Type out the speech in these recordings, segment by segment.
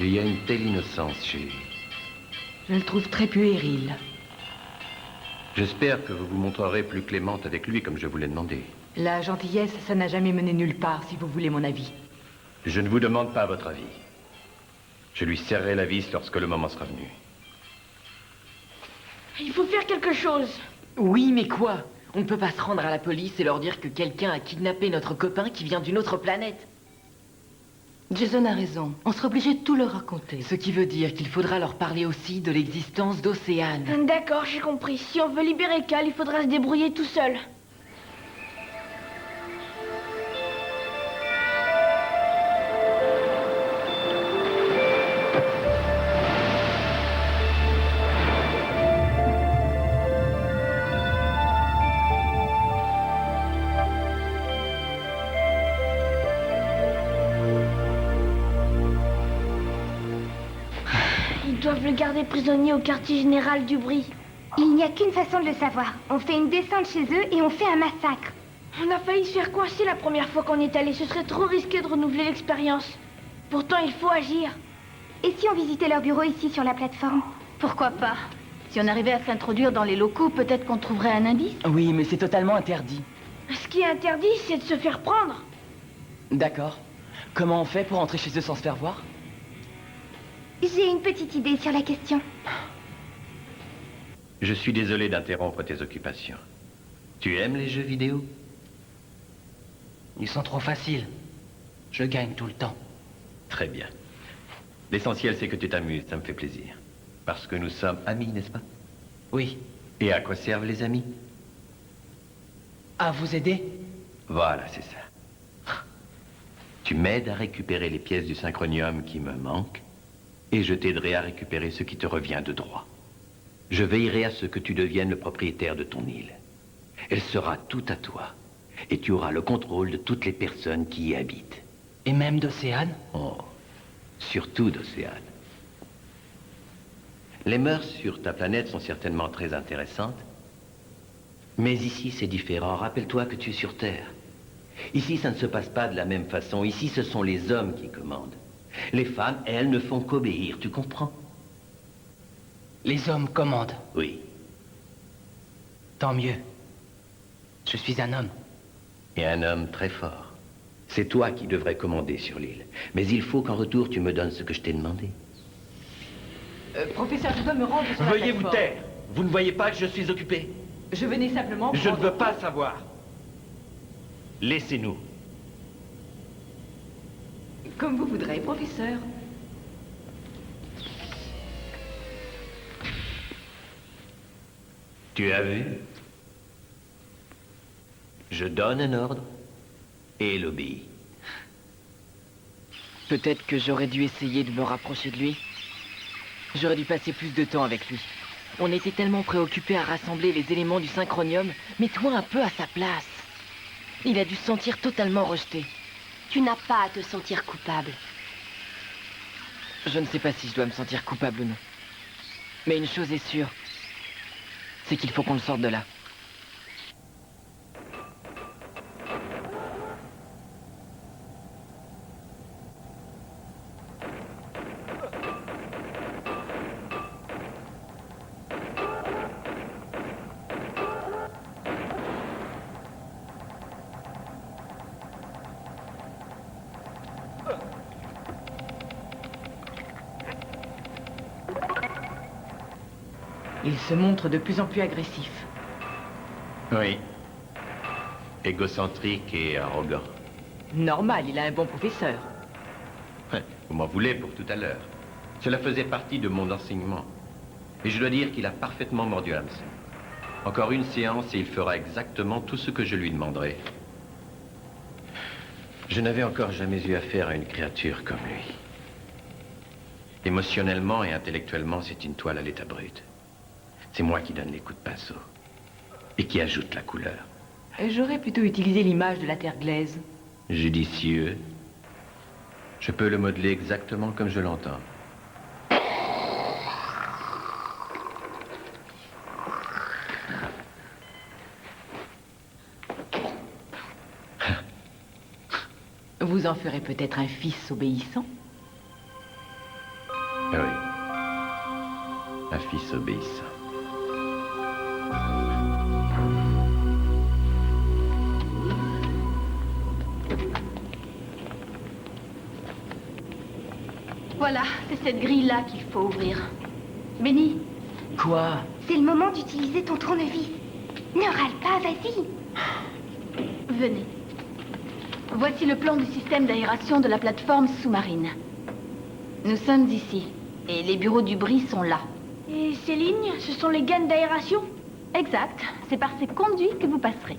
Il y a une telle innocence chez lui. Je le trouve très puéril. J'espère que vous vous montrerez plus clémente avec lui comme je vous l'ai demandé. La gentillesse, ça n'a jamais mené nulle part, si vous voulez mon avis. Je ne vous demande pas votre avis. Je lui serrerai la vis lorsque le moment sera venu. Il faut faire quelque chose. Oui, mais quoi? On ne peut pas se rendre à la police et leur dire que quelqu'un a kidnappé notre copain qui vient d'une autre planète. Jason a raison. On serait obligé de tout leur raconter. Ce qui veut dire qu'il faudra leur parler aussi de l'existence d'Océane. D'accord, j'ai compris. Si on veut libérer Cal, il faudra se débrouiller tout seul. Ils doivent le garder prisonnier au quartier général du Brie. Il n'y a qu'une façon de le savoir. On fait une descente chez eux et on fait un massacre. On a failli se faire coincer la première fois qu'on y est allé. Ce serait trop risqué de renouveler l'expérience. Pourtant, il faut agir. Et si on visitait leur bureau ici sur la plateforme? Pourquoi pas? Si on arrivait à s'introduire dans les locaux, peut-être qu'on trouverait un indice. Oui, mais c'est totalement interdit. Ce qui est interdit, c'est de se faire prendre. D'accord. Comment on fait pour entrer chez eux sans se faire voir? J'ai une petite idée sur la question. Je suis désolé d'interrompre tes occupations. Tu aimes les jeux vidéo? Ils sont trop faciles. Je gagne tout le temps. Très bien. L'essentiel, c'est que tu t'amuses, ça me fait plaisir. Parce que nous sommes amis, n'est-ce pas? Oui. Et à quoi servent les amis? À vous aider? Voilà, c'est ça. Tu m'aides à récupérer les pièces du synchronium qui me manquent, et je t'aiderai à récupérer ce qui te revient de droit. Je veillerai à ce que tu deviennes le propriétaire de ton île. Elle sera tout à toi, et tu auras le contrôle de toutes les personnes qui y habitent. Et même d'Océane? Oh, surtout d'Océane. Les mœurs sur ta planète sont certainement très intéressantes, mais ici c'est différent. Rappelle-toi que tu es sur Terre. Ici, ça ne se passe pas de la même façon. Ici, ce sont les hommes qui commandent. Les femmes, elles, ne font qu'obéir, tu comprends? Les hommes commandent. Oui. Tant mieux. Je suis un homme. Et un homme très fort. C'est toi qui devrais commander sur l'île. Mais il faut qu'en retour, tu me donnes ce que je t'ai demandé. Professeur, je dois me rendre sur la Veuillez vous plateforme. taire. Vous ne voyez pas que je suis occupé? Je venais simplement Je ne prendre- veux pas savoir. Laissez-nous. Comme vous voudrez, professeur. Tu as vu? Je donne un ordre et il obéit. Peut-être que j'aurais dû essayer de me rapprocher de lui. J'aurais dû passer plus de temps avec lui. On était tellement préoccupés à rassembler les éléments du synchronium. Mets-toi un peu à sa place. Il a dû se sentir totalement rejeté. Tu n'as pas à te sentir coupable. Je ne sais pas si je dois me sentir coupable ou non. Mais une chose est sûre, c'est qu'il faut qu'on le sorte de là. Il se montre de plus en plus agressif. Oui. Égocentrique et arrogant. Normal, il a un bon professeur. Vous m'en voulez pour tout à l'heure. Cela faisait partie de mon enseignement. Et je dois dire qu'il a parfaitement mordu à l'hameçon. Encore une séance et il fera exactement tout ce que je lui demanderai. Je n'avais encore jamais eu affaire à une créature comme lui. Émotionnellement et intellectuellement, c'est une toile à l'état brut. C'est moi qui donne les coups de pinceau. Et qui ajoute la couleur. J'aurais plutôt utilisé l'image de la terre glaise. Judicieux. Je peux le modeler exactement comme je l'entends. Vous en ferez peut-être un fils obéissant. Un fils obéissant. Voilà, c'est cette grille-là qu'il faut ouvrir. Benny, Quoi? C'est le moment d'utiliser ton tournevis. Ne râle pas, vas-y. venez. Voici le plan du système d'aération de la plateforme sous-marine. Nous sommes ici, et les bureaux du bris sont là. Et ces lignes, ce sont les gaines d'aération? Exact, c'est par ces conduits que vous passerez.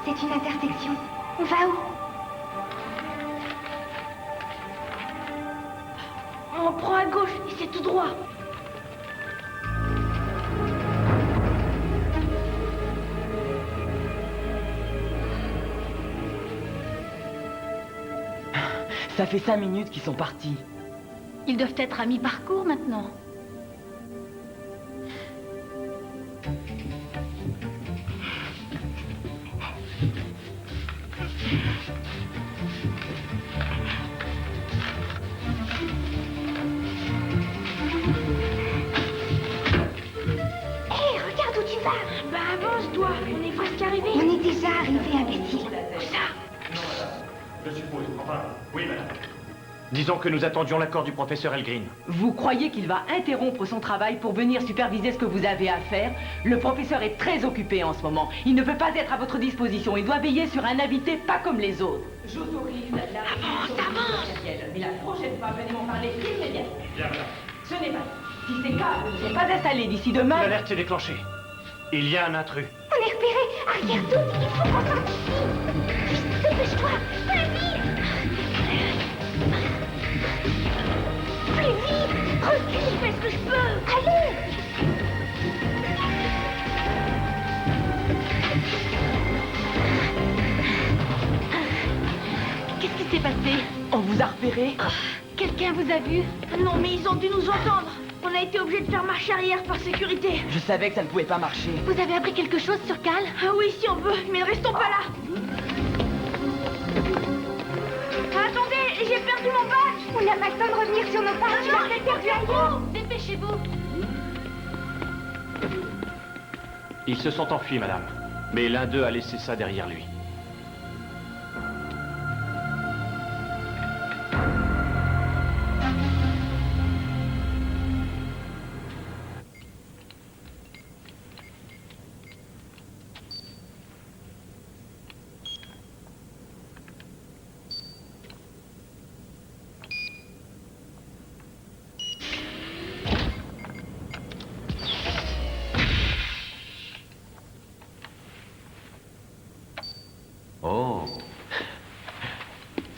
C'est une intersection. On va où? On prend à gauche et c'est tout droit. Ça fait 5 minutes qu'ils sont partis. Ils doivent être à mi-parcours maintenant. Hé, regarde où tu vas. Bah avance, toi. On est presque arrivé. On est déjà arrivé, imbécile. Où ça? Je suppose. Enfin, oui, madame. Disons que nous attendions l'accord du professeur Elgrin. Vous croyez qu'il va interrompre son travail pour venir superviser ce que vous avez à faire? Le professeur est très occupé en ce moment. Il ne peut pas être à votre disposition. Il doit veiller sur un invité pas comme les autres. Je t'autorise avance. Mais la prochaine fois, venez m'en parler immédiatement. Bien, madame. Ce n'est pas. Si ces câbles ne sont pas installés d'ici demain... L'alerte est déclenchée. Il y a un intrus. On est repéré. Arrière-toi, il faut qu'on sorte d'ici. Vite, dépêche-toi. Plus vite. Plus vite. Recule, Je fais ce que je peux. allez. Qu'est-ce qui s'est passé? On vous a repéré? Quelqu'un vous a vu? Non, mais ils ont dû nous entendre. On a été obligé de faire marche arrière par sécurité. Je savais que ça ne pouvait pas marcher. Vous avez appris quelque chose sur Cal? Ah oui, si on veut, mais ne restons pas là. Attendez, j'ai perdu mon badge. On n'a pas le temps de revenir sur nos pas. Tu l'as fait perdu ailleurs. Dépêchez-vous. Ils se sont enfuis, madame. Mais l'un d'eux a laissé ça derrière lui. Oh.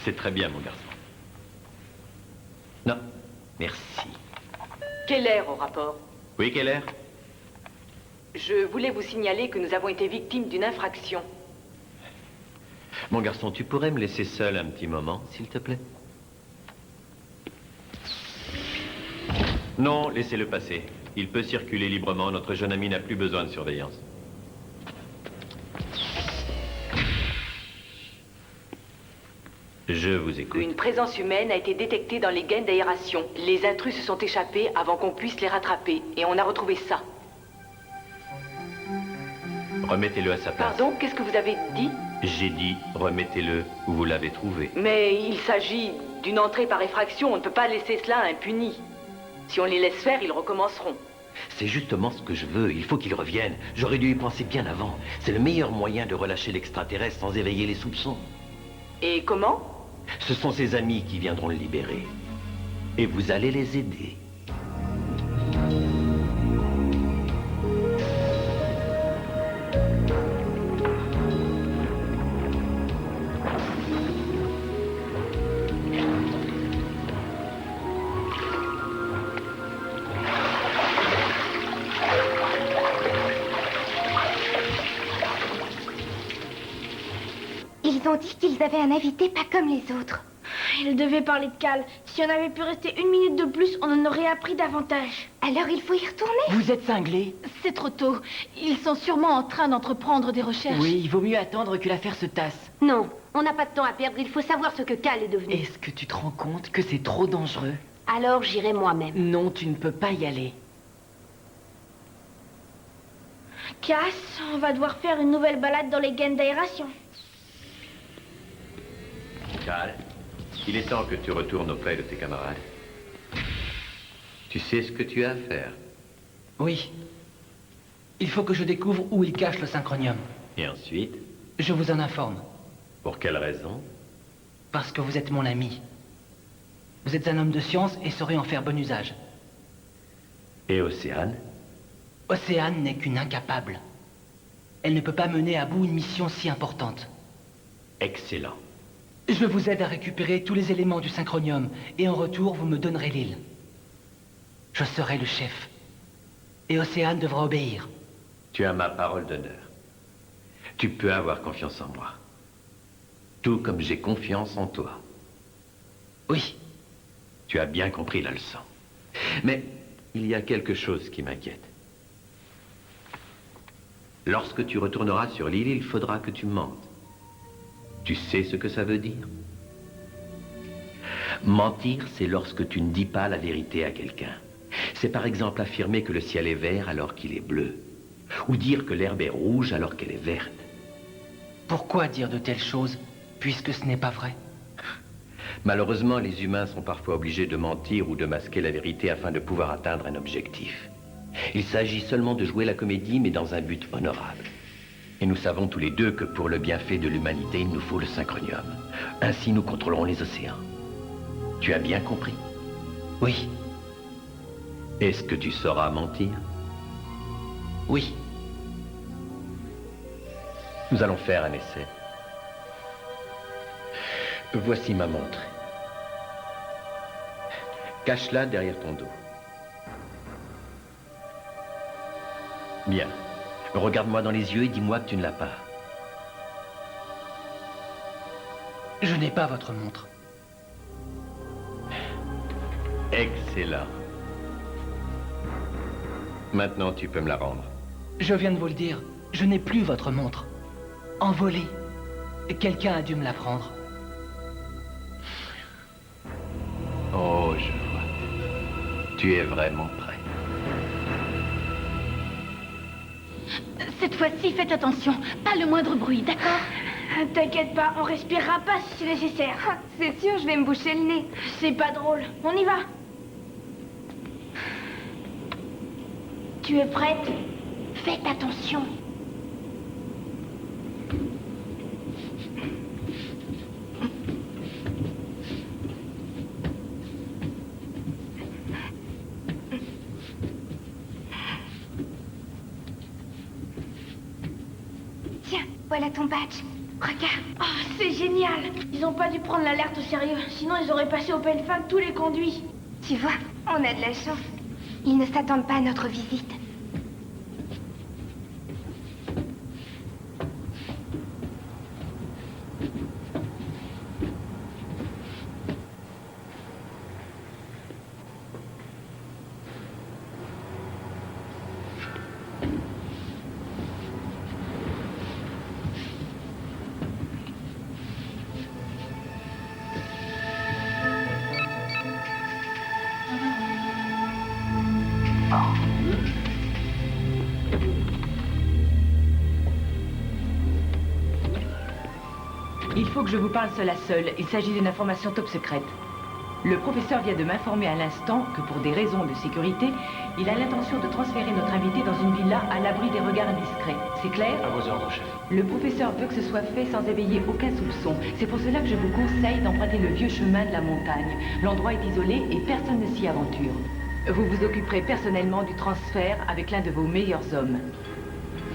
C'est très bien, mon garçon. Non, merci. Quel air au rapport? Oui, quelle heure? Je voulais vous signaler que nous avons été victimes d'une infraction. Mon garçon, tu pourrais me laisser seul un petit moment, s'il te plaît? Non, laissez-le passer. Il peut circuler librement. Notre jeune ami n'a plus besoin de surveillance. Je vous écoute. Une présence humaine a été détectée dans les gaines d'aération. Les intrus se sont échappés avant qu'on puisse les rattraper. Et on a retrouvé ça. Remettez-le à sa place. Pardon, qu'est-ce que vous avez dit? J'ai dit, remettez-le où vous l'avez trouvé. Mais il s'agit d'une entrée par effraction. On ne peut pas laisser cela impuni. Si on les laisse faire, ils recommenceront. C'est justement ce que je veux. Il faut qu'il revienne. J'aurais dû y penser bien avant. C'est le meilleur moyen de relâcher l'extraterrestre sans éveiller les soupçons. Et comment? Ce sont ses amis qui viendront le libérer. Et vous allez les aider. ont dit qu'ils avaient un invité pas comme les autres. Il devait parler de Cal. Si on avait pu rester 1 minute de plus, on en aurait appris davantage. Alors il faut y retourner. Vous êtes cinglés? C'est trop tôt. Ils sont sûrement en train d'entreprendre des recherches. Oui, il vaut mieux attendre que l'affaire se tasse. Non, on n'a pas de temps à perdre. Il faut savoir ce que Cal est devenu. Est-ce que tu te rends compte que c'est trop dangereux? Alors j'irai moi-même. Non, tu ne peux pas y aller. Cass, on va devoir faire une nouvelle balade dans les gaines d'aération. Cal, il est temps que tu retournes auprès de tes camarades. Tu sais ce que tu as à faire. Oui. Il faut que je découvre où il cache le synchronium. Et ensuite, Je vous en informe. pour quelle raison? Parce que vous êtes mon ami. Vous êtes un homme de science et saurez en faire bon usage. Et Océane? Océane n'est qu'une incapable. Elle ne peut pas mener à bout une mission si importante. Excellent. Je vous aide à récupérer tous les éléments du synchronium, et en retour, vous me donnerez l'île. Je serai le chef. Et Océane devra obéir. Tu as ma parole d'honneur. Tu peux avoir confiance en moi. Tout comme j'ai confiance en toi. Oui. Tu as bien compris la leçon. Mais il y a quelque chose qui m'inquiète. Lorsque tu retourneras sur l'île, il faudra que tu mentes. Tu sais ce que ça veut dire? Mentir, c'est lorsque tu ne dis pas la vérité à quelqu'un. C'est par exemple affirmer que le ciel est vert alors qu'il est bleu. Ou dire que l'herbe est rouge alors qu'elle est verte. Pourquoi dire de telles choses, puisque ce n'est pas vrai? Malheureusement, les humains sont parfois obligés de mentir ou de masquer la vérité afin de pouvoir atteindre un objectif. Il s'agit seulement de jouer la comédie, mais dans un but honorable. Et nous savons tous les deux que pour le bienfait de l'humanité, il nous faut le synchronium. Ainsi, nous contrôlerons les océans. Tu as bien compris? Oui. Est-ce que tu sauras mentir? Oui. Nous allons faire un essai. Voici ma montre. Cache-la derrière ton dos. Bien. Regarde-moi dans les yeux et dis-moi que tu ne l'as pas. Je n'ai pas votre montre. Excellent. Maintenant, tu peux me la rendre. Je viens de vous le dire, je n'ai plus votre montre. Envolée. Quelqu'un a dû me la prendre. Oh, je vois. Tu es vraiment prêt. Cette fois-ci, faites attention. Pas le moindre bruit, d'accord? T'inquiète pas, on respirera pas si c'est nécessaire. C'est sûr, je vais me boucher le nez. C'est pas drôle. On y va. Tu es prête? Faites attention. Tiens, voilà ton badge. Regarde. Oh, c'est génial. Ils ont pas dû prendre l'alerte au sérieux. Sinon, ils auraient passé au peigne fin tous les conduits. Tu vois, on a de la chance. Ils ne s'attendent pas à notre visite. Il faut que je vous parle seul à seul. Il s'agit d'une information top secrète. Le professeur vient de m'informer à l'instant que pour des raisons de sécurité, il a l'intention de transférer notre invité dans une villa à l'abri des regards indiscrets. C'est clair? À vos ordres, chef. Le professeur veut que ce soit fait sans éveiller aucun soupçon. C'est pour cela que je vous conseille d'emprunter le vieux chemin de la montagne. L'endroit est isolé et personne ne s'y aventure. Vous vous occuperez personnellement du transfert avec l'un de vos meilleurs hommes.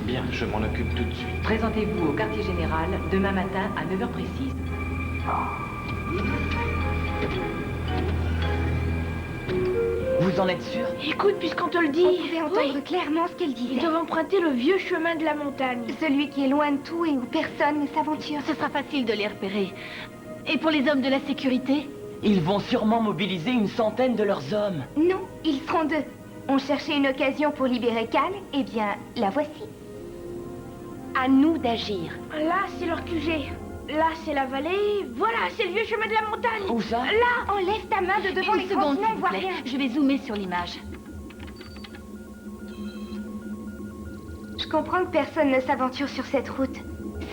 Bien, je m'en occupe tout de suite. Présentez-vous au quartier général demain matin à 9h précise. Vous Vous en êtes sûr? Écoute, puisqu'on te le dit. On pouvait entendre Oui. clairement ce qu'elle disait. Ils doivent emprunter le vieux chemin de la montagne. Celui qui est loin de tout et où personne ne s'aventure. Ce sera facile de les repérer. Et pour les hommes de la sécurité? Ils vont sûrement mobiliser une centaine de leurs hommes. Non, ils seront 2. On cherchait une occasion pour libérer Cal, eh bien, la voici. À nous d'agir. Là, c'est leur QG. Là, c'est la vallée. Voilà, c'est le vieux chemin de la montagne. Où ça? Là. Enlève ta main de devant Une l'écran, seconde, sinon s'il on vous voit plaît. rien. Je vais zoomer sur l'image. Je comprends que personne ne s'aventure sur cette route.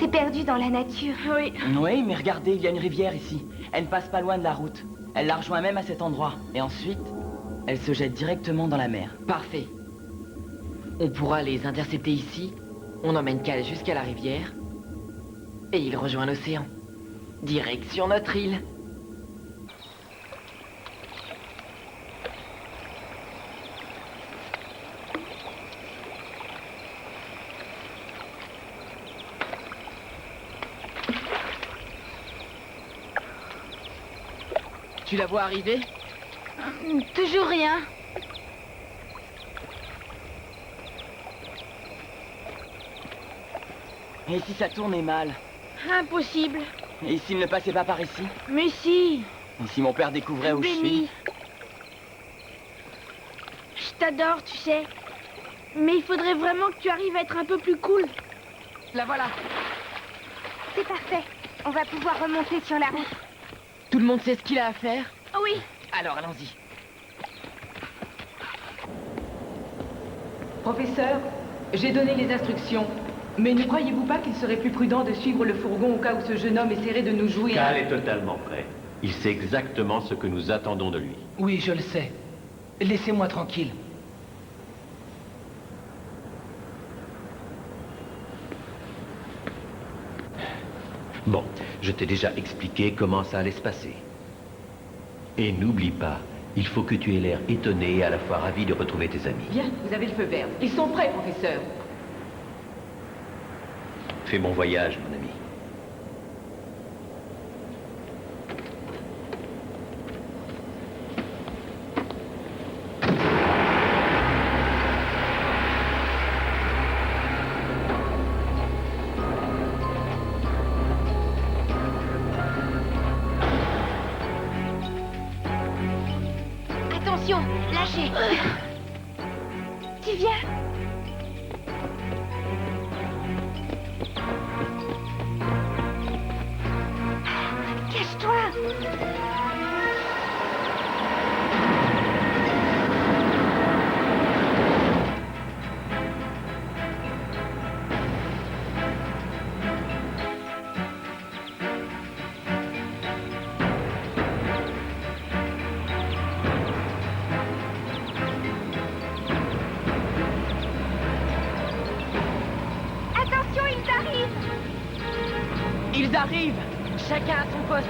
C'est perdu dans la nature. Oui. Oui, mais regardez, il y a une rivière ici. Elle ne passe pas loin de la route. Elle la rejoint même à cet endroit. Et ensuite, elle se jette directement dans la mer. Parfait. On pourra les intercepter ici. On emmène Cal jusqu'à la rivière. Et il rejoint l'océan. Direction notre île. Tu la vois arriver? Toujours rien. Et si ça tournait mal? Impossible. Et s'il ne passait pas par ici? Mais si. Et si mon père découvrait où je suis? Béni. Je t'adore, tu sais. Mais il faudrait vraiment que tu arrives à être un peu plus cool. La voilà. C'est parfait. On va pouvoir remonter sur la route. Tout le monde sait ce qu'il a à faire? Oh oui. Alors allons-y. Professeur, j'ai donné les instructions. Mais ne croyez-vous pas qu'il serait plus prudent de suivre le fourgon au cas où ce jeune homme essaierait de nous jouer Cal est totalement prêt. Il sait exactement ce que nous attendons de lui. Oui, je le sais. Laissez-moi tranquille. Bon, je t'ai déjà expliqué comment ça allait se passer. Et n'oublie pas, il faut que tu aies l'air étonné et à la fois ravi de retrouver tes amis. Bien, vous avez le feu vert. Ils sont prêts, professeur. Fais bon voyage, mon ami. Attention, lâchez. Tu viens? Cache-toi. Attention, ils arrivent. Ils arrivent! Chacun à son poste.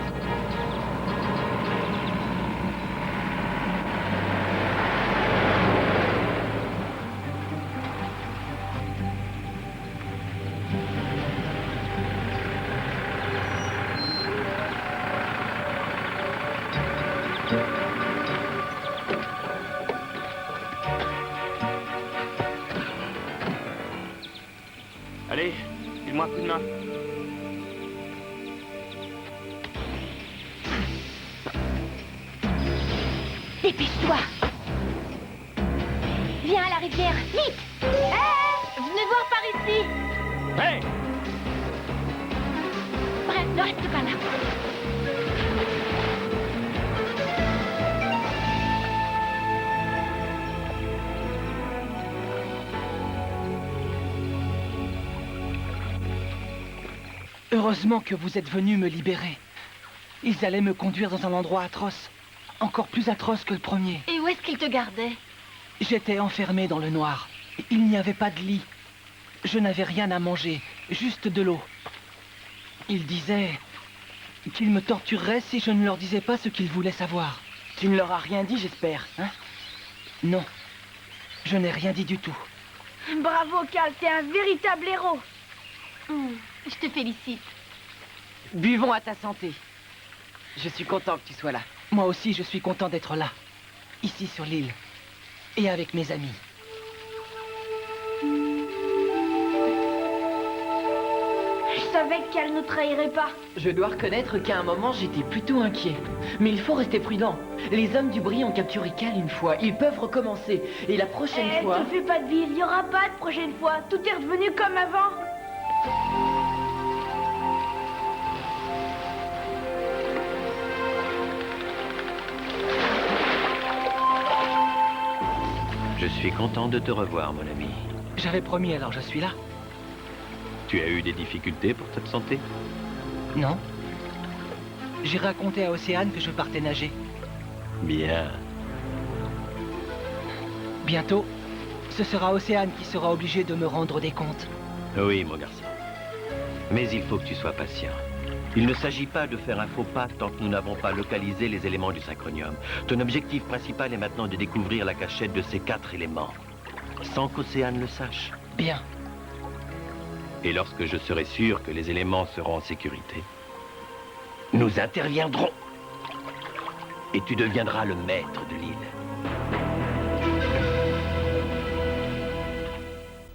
Allez, file-moi un coup de main. Dépêche-toi. Viens à la rivière, vite. Venez voir par ici. Hey! Bref, ne reste pas là. Heureusement que vous êtes venu me libérer. Ils allaient me conduire dans un endroit atroce. Encore plus atroce que le premier. Et où est-ce qu'ils te gardaient? J'étais enfermé dans le noir. Il n'y avait pas de lit. Je n'avais rien à manger, juste de l'eau. Ils disaient qu'ils me tortureraient si je ne leur disais pas ce qu'ils voulaient savoir. Tu ne leur as rien dit, j'espère, hein? Non, je n'ai rien dit du tout. Bravo, Cal, t'es un véritable héros. Je te félicite. Buvons à ta santé. Je suis content que tu sois là. Moi aussi, je suis content d'être là, ici sur l'île. et avec mes amis. Je savais qu'elle ne trahirait pas. Je dois reconnaître qu'à un moment, j'étais plutôt inquiet. Mais il faut rester prudent. Les hommes du bris ont capturé Cal une fois. Ils peuvent recommencer. Et la prochaine fois... te fais pas de bile, il n'y aura pas de prochaine fois. Tout est revenu comme avant. Je suis content de te revoir, mon ami. J'avais promis, alors je suis là. Tu as eu des difficultés pour t'absenter? Non. J'ai raconté à Océane que je partais nager. Bien. Bientôt, ce sera Océane qui sera obligée de me rendre des comptes. Oui, mon garçon. Mais il faut que tu sois patient. Il ne s'agit pas de faire un faux pas tant que nous n'avons pas localisé les éléments du synchronium. Ton objectif principal est maintenant de découvrir la cachette de ces 4 éléments, sans qu'Océane le sache. Bien. Et lorsque je serai sûr que les éléments seront en sécurité, nous interviendrons. Et tu deviendras le maître de l'île.